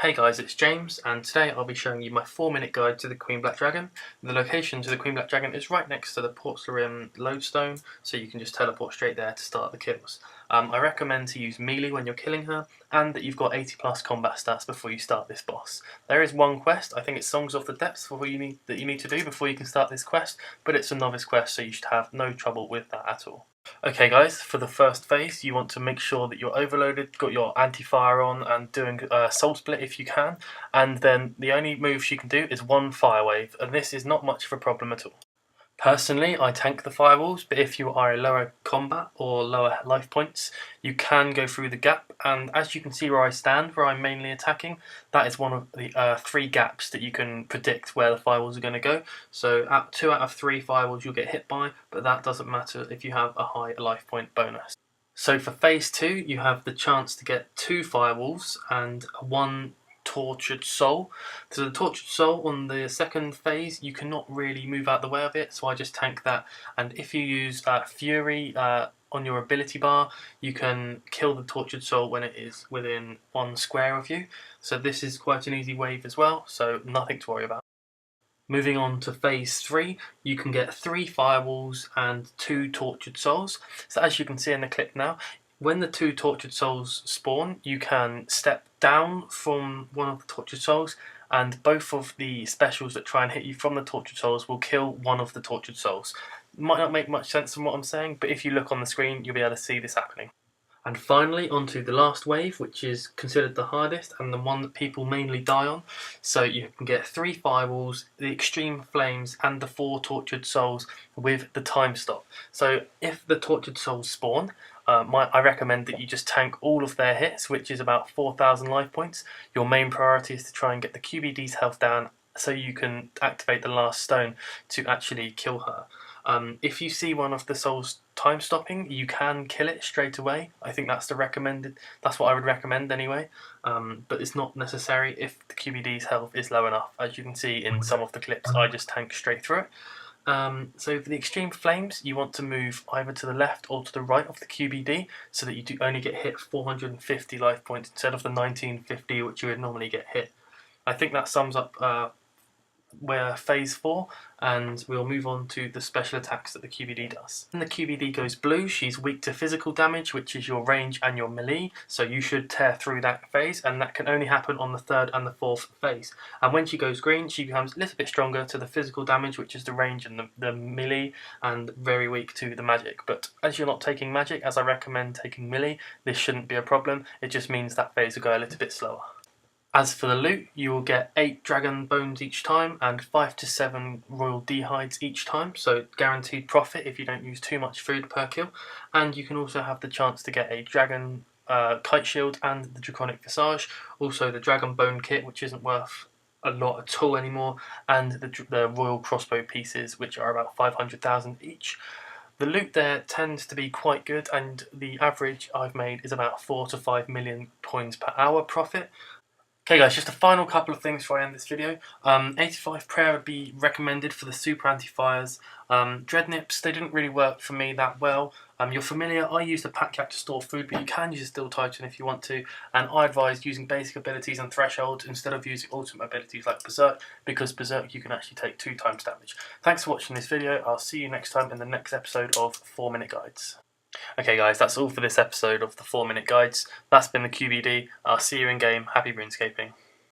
Hey guys, it's James, and today I'll be showing you my 4-minute guide to the Queen Black Dragon. The location to the Queen Black Dragon is right next to the Portslade lodestone, so you can just teleport straight there to start the kills. I recommend to use melee when you're killing her, and that you've got 80 plus combat stats before you start this boss. There is one quest, I think it's Songs of the Depths that you need to do before you can start this quest, but it's a novice quest, so you should have no trouble with that at all. Okay guys, for the first phase you want to make sure that you're overloaded, got your anti-fire on and doing soul split if you can, and then the only move she can do is one fire wave, and this is not much of a problem at all. Personally, I tank the firewalls, but if you are a lower combat or lower life points, you can go through the gap, and as you can see where I stand, where I'm mainly attacking, that is one of the 3 gaps that you can predict where the firewalls are going to go. So at 2 out of 3 firewalls you'll get hit by, but that doesn't matter if you have a high life point bonus. So for phase 2, you have the chance to get 2 firewalls and 1 tortured soul. So the tortured soul on the second phase, you cannot really move out the way of it, so I just tank that. And if you use Fury on your ability bar, you can kill the tortured soul when it is within 1 square of you. So this is quite an easy wave as well, so nothing to worry about. Moving on to phase 3, you can get 3 firewalls and 2 tortured souls. So as you can see in the clip now, when the 2 tortured souls spawn, you can step down from one of the tortured souls, and both of the specials that try and hit you from the tortured souls will kill one of the tortured souls. It might not make much sense from what I'm saying, but if you look on the screen, you'll be able to see this happening. And finally, onto the last wave, which is considered the hardest and the one that people mainly die on. So you can get 3 firewalls, the extreme flames, and the 4 tortured souls with the time stop. So if the tortured souls spawn, I recommend that you just tank all of their hits, which is about 4,000 life points. Your main priority is to try and get the QBD's health down so you can activate the last stone to actually kill her. If you see one of the souls time stopping, you can kill it straight away. I think that's that's what I would recommend anyway, but it's not necessary if the QBD's health is low enough. As you can see in some of the clips, I just tank straight through it. So for the extreme flames, you want to move either to the left or to the right of the QBD so that you do only get hit 450 life points instead of the 1950 which you would normally get hit. I think that sums up we're phase 4, and we'll move on to the special attacks that the QBD does. When the QBD goes blue, she's weak to physical damage, which is your range and your melee, so you should tear through that phase, and that can only happen on the 3rd and the 4th phase. And when she goes green, she becomes a little bit stronger to the physical damage, which is the range and the melee, and very weak to the magic. But as you're not taking magic, as I recommend taking melee, this shouldn't be a problem. It just means that phase will go a little bit slower. As for the loot, you will get 8 dragon bones each time and 5 to 7 royal dehides each time, so guaranteed profit if you don't use too much food per kill. And you can also have the chance to get a dragon kite shield and the draconic visage, also the dragon bone kit, which isn't worth a lot at all anymore, and the royal crossbow pieces, which are about 500,000 each. The loot there tends to be quite good, and the average I've made is about 4 to 5 million coins per hour profit. Okay guys, just a final couple of things before I end this video. 85 prayer would be recommended for the super anti-fires. Dread nips, they didn't really work for me that well. You're familiar, I use the pack cat to store food, but you can use a steel titan if you want to. And I advise using basic abilities and thresholds instead of using ultimate abilities like berserk, because berserk you can actually take 2 times damage. Thanks for watching this video. I'll see you next time in the next episode of 4-minute guides. Okay guys, that's all for this episode of the 4-minute guides. That's been the QBD. I'll see you in game. Happy RuneScaping.